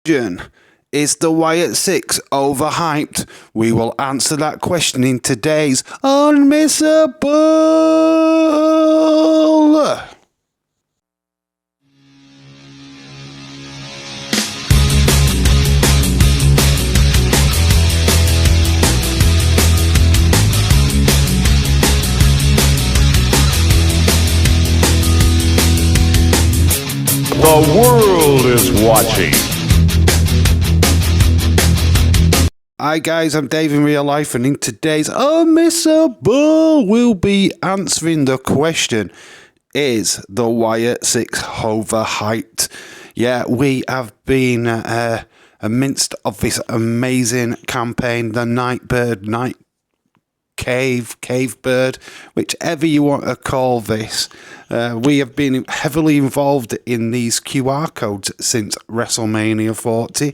Is the Wyatt 6 overhyped? We will answer that question in today's Unmissable. The world is watching. Hi guys, I'm Dave in real life, and in today's Unmissable, we'll be answering the question, is the Wyatt 6 overhyped? Yeah, we have been amidst of this amazing campaign, the Night Cave Bird, whichever you want to call this. We have been heavily involved in these QR codes since WrestleMania 40,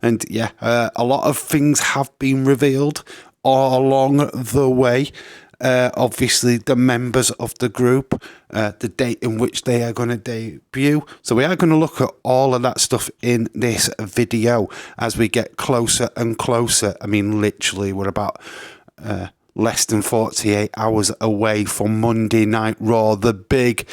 and yeah, a lot of things have been revealed all along the way. Obviously, the members of the group, the date in which they are going to debut. So we are going to look at all of that stuff in this video as we get closer and closer. I mean, literally, we're about less than 48 hours away from Monday Night Raw, the big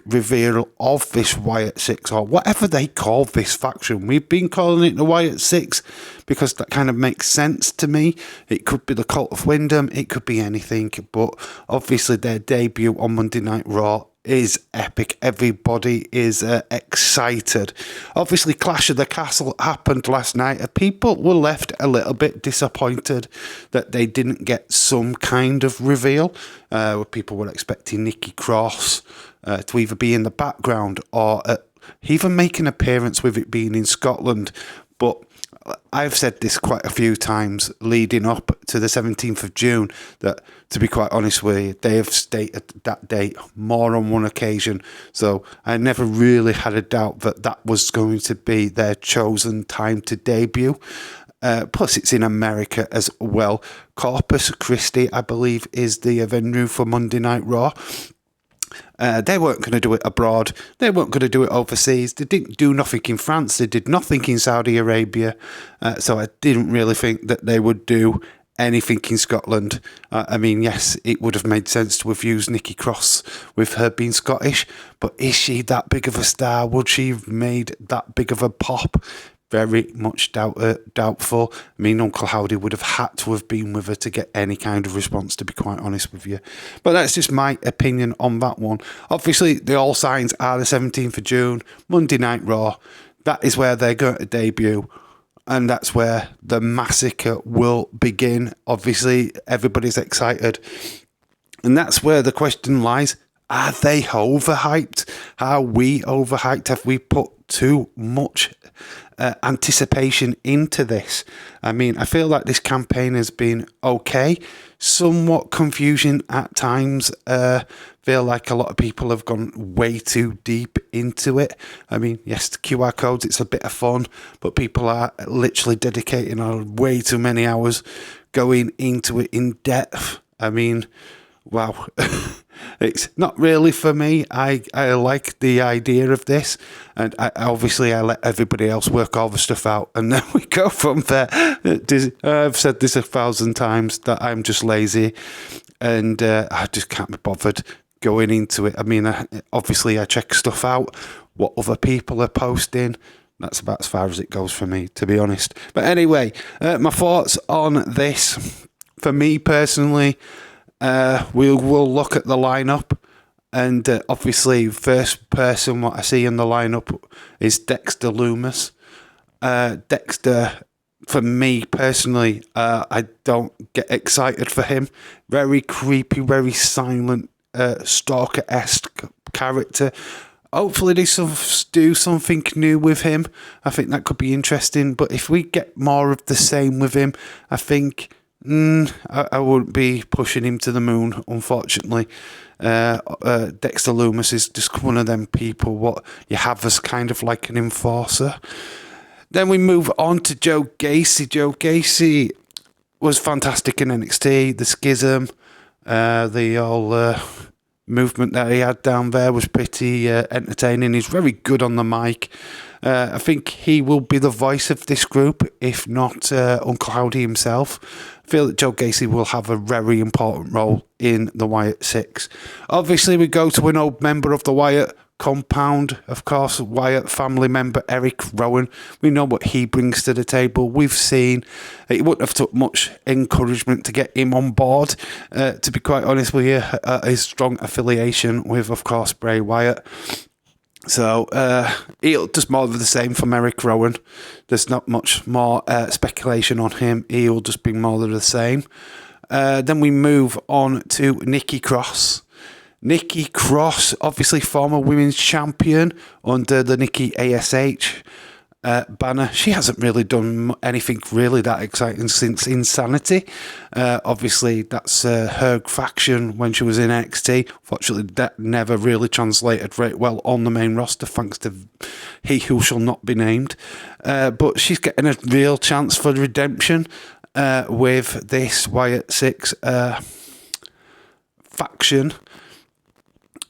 reveal of this Wyatt 6, or whatever they call this faction. We've been calling it the Wyatt 6 because that kind of makes sense to me. It could be the Cult of Wyndham, it could be anything, but obviously their debut on Monday Night Raw is epic. Everybody is excited. Obviously, Clash of the Castle happened last night, and people were left a little bit disappointed that they didn't get some kind of reveal. People were expecting Nikki Cross to either be in the background or even make an appearance, with it being in Scotland. But I've said this quite a few times leading up to the 17th of June, that, to be quite honest with you, they have stated that date more on one occasion. So I never really had a doubt that that was going to be their chosen time to debut. Plus, it's in America as well. Corpus Christi, I believe, is the venue for Monday Night Raw. They weren't going to do it abroad. They weren't going to do it overseas. They didn't do nothing in France. They did nothing in Saudi Arabia. So I didn't really think that they would do anything in Scotland. I mean, yes, it would have made sense to have used Nikki Cross with her being Scottish, but is she that big of a star? Would she have made that big of a pop? Very much doubtful. I mean, Uncle Howdy would have had to have been with her to get any kind of response, to be quite honest with you. But that's just my opinion on that one. Obviously, the all signs are the 17th of June, Monday Night Raw. That is where they're going to debut, and that's where the massacre will begin. Obviously, everybody's excited, and that's where the question lies. Are they overhyped? Are we overhyped? Have we put too much anticipation into this? I mean, I feel like this campaign has been okay, somewhat confusing at times. Feel like a lot of people have gone way too deep into it. I mean, yes, the QR codes, it's a bit of fun, but people are literally dedicating way too many hours going into it in depth. I mean, wow. It's not really for me. I like the idea of this, and I let everybody else work all the stuff out, and then we go from there. I've said this 1,000 times that I'm just lazy, and I just can't be bothered going into it. I mean, obviously I check stuff out, what other people are posting. That's about as far as it goes for me, to be honest. But anyway, my thoughts on this. For me personally, we'll look at the lineup, and obviously first person what I see in the lineup is Dexter Lumis. Dexter, for me personally, I don't get excited for him. Very creepy, very silent, stalker-esque character. Hopefully they do something new with him. I think that could be interesting, but if we get more of the same with him, I think I wouldn't be pushing him to the moon, unfortunately. Dexter Lumis is just one of them people what you have as kind of like an enforcer. Then we move on to Joe Gacy. Joe Gacy was fantastic in NXT. The schism, the whole movement that he had down there was pretty entertaining. He's very good on the mic. I think he will be the voice of this group, if not Uncle Howdy himself. I feel that Joe Gacy will have a very important role in the Wyatt Six. Obviously, we go to an old member of the Wyatt compound, of course, Wyatt family member Eric Rowan. We know what he brings to the table. We've seen it wouldn't have took much encouragement to get him on board, to be quite honest with you. His strong affiliation with, of course, Bray Wyatt. So he'll just more of the same from Eric Rowan. There's not much more speculation on him. He'll just be more of the same. Then we move on to Nikki Cross. Nikki Cross, obviously former women's champion under the Nikki ASH banner. She hasn't really done anything really that exciting since Insanity. Obviously, that's her faction when she was in NXT. Fortunately, that never really translated very well on the main roster, thanks to he who shall not be named. But she's getting a real chance for redemption with this Wyatt Six faction.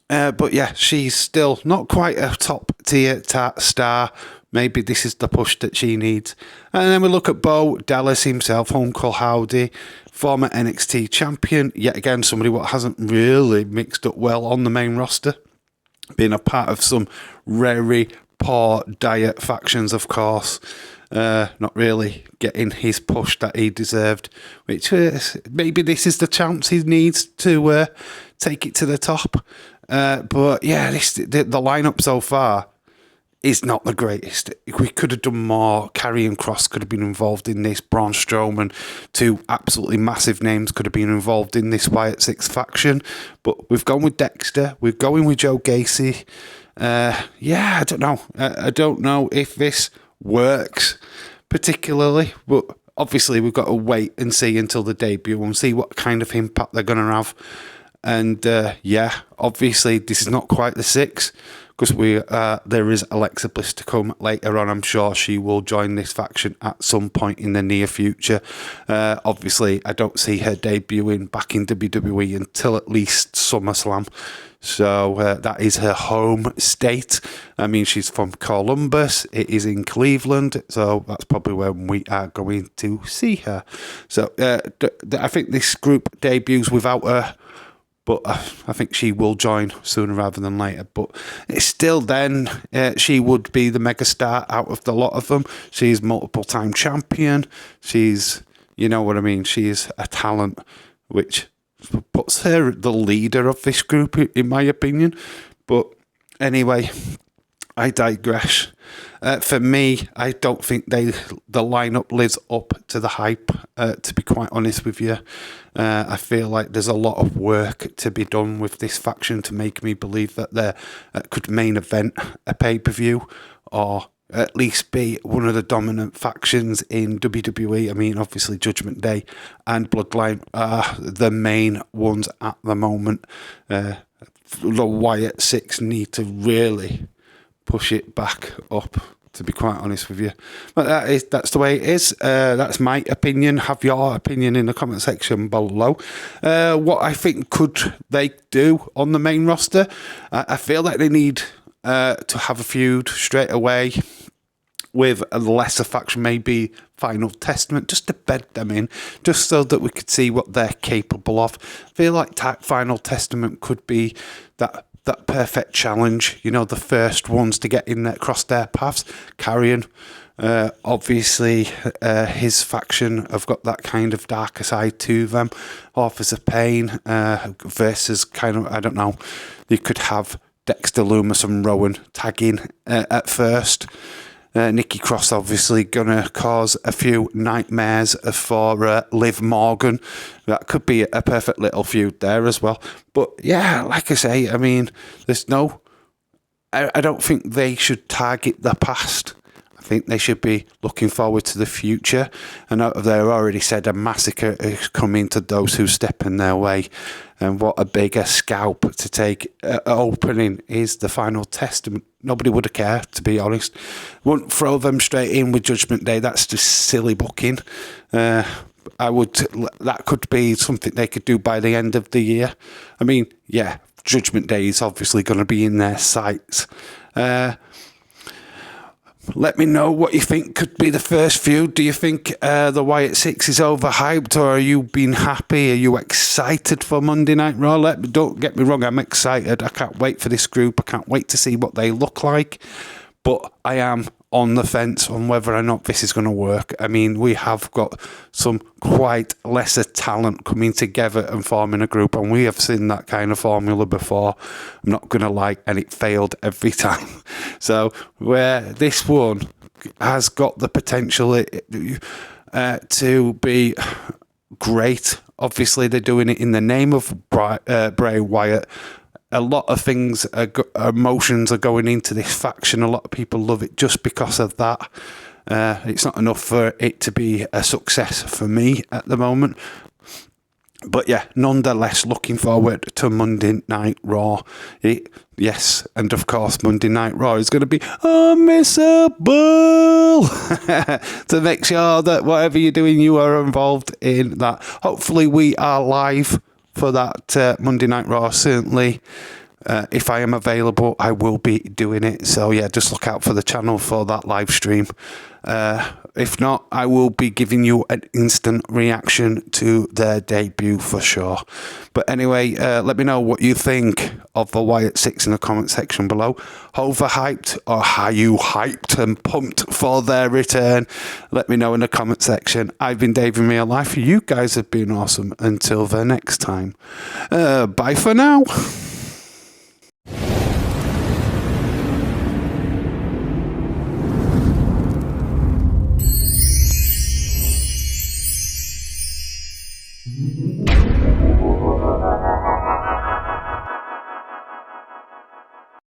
But yeah, she's still not quite a top tier star. Maybe this is the push that she needs. And then we look at Bo Dallas himself, Uncle Howdy, former NXT champion. Yet again, somebody what hasn't really mixed up well on the main roster. Being a part of some very poor diet factions, of course. Not really getting his push that he deserved. Which maybe this is the chance he needs to take it to the top. But yeah, the lineup so far is not the greatest. We could have done more. Karrion Kross could have been involved in this. Braun Strowman, two absolutely massive names, could have been involved in this Wyatt Six faction. But we've gone with Dexter. We're going with Joe Gacy. Yeah, I don't know. I don't know if this works particularly. But obviously, we've got to wait and see until the debut and see what kind of impact they're going to have. And yeah, obviously this is not quite the Six, because there is Alexa Bliss to come later on. I'm sure she will join this faction at some point in the near future. Obviously, I don't see her debuting back in WWE until at least SummerSlam. So that is her home state. I mean, she's from Columbus. It is in Cleveland. So that's probably where we are going to see her. So I think this group debuts without her. But I think she will join sooner rather than later. But it's still then, she would be the megastar out of the lot of them. She's multiple-time champion. She's, you know what I mean, she's a talent, which puts her the leader of this group, in my opinion. But anyway, I digress. For me, I don't think the lineup lives up to the hype, to be quite honest with you. I feel like there's a lot of work to be done with this faction to make me believe that they could main event a pay-per-view, or at least be one of the dominant factions in WWE. I mean, obviously Judgment Day and Bloodline are the main ones at the moment. The Wyatt Six need to really push it back up, to be quite honest with you. But that's the way it is. That's my opinion. Have your opinion in the comment section below. What I think could they do on the main roster? I feel like they need to have a feud straight away with a lesser faction, maybe Final Testament, just to bed them in, just so that we could see what they're capable of. I feel like Final Testament could be that perfect challenge, you know, the first ones to get in there, cross their paths. Karrion, obviously, his faction have got that kind of darker side to them. Authors of Pain versus kind of, I don't know, you could have Dexter Lumis and Rowan tagging at first. Nikki Cross obviously gonna cause a few nightmares for Liv Morgan. That could be a perfect little feud there as well. But yeah, like I say, I mean, I don't think they should target the past. I think they should be looking forward to the future. And they've already said a massacre is coming to those who step in their way. And what a bigger scalp to take opening is the Final Testament. Nobody would have cared, to be honest. Wouldn't throw them straight in with Judgment Day. That's just silly booking. That could be something they could do by the end of the year. I mean, yeah, Judgment Day is obviously going to be in their sights. Let me know what you think could be the first feud. Do you think the Wyatt 6 is overhyped, or are you being happy? Are you excited for Monday Night Raw? Don't get me wrong, I'm excited. I can't wait for this group. I can't wait to see what they look like. But I am on the fence on whether or not this is going to work. I mean, we have got some quite lesser talent coming together and forming a group, and we have seen that kind of formula before. I'm not going to lie, and it failed every time. So where this one has got the potential to be great. Obviously, they're doing it in the name of Bray Wyatt. A lot of things, emotions are going into this faction. A lot of people love it just because of that. It's not enough for it to be a success for me at the moment. But yeah, nonetheless, looking forward to Monday Night Raw. Yes, and of course, Monday Night Raw is going to be unmissable to make sure that whatever you're doing, you are involved in that. Hopefully, we are live for that Monday Night Raw. Certainly, if I am available, I will be doing it. So yeah, just look out for the channel for that live stream. If not, I will be giving you an instant reaction to their debut for sure. But anyway, let me know what you think of the Wyatt 6 in the comment section below. Overhyped, or are you hyped and pumped for their return? Let me know in the comment section. I've been Dave in real life. You guys have been awesome. Until the next time. Bye for now.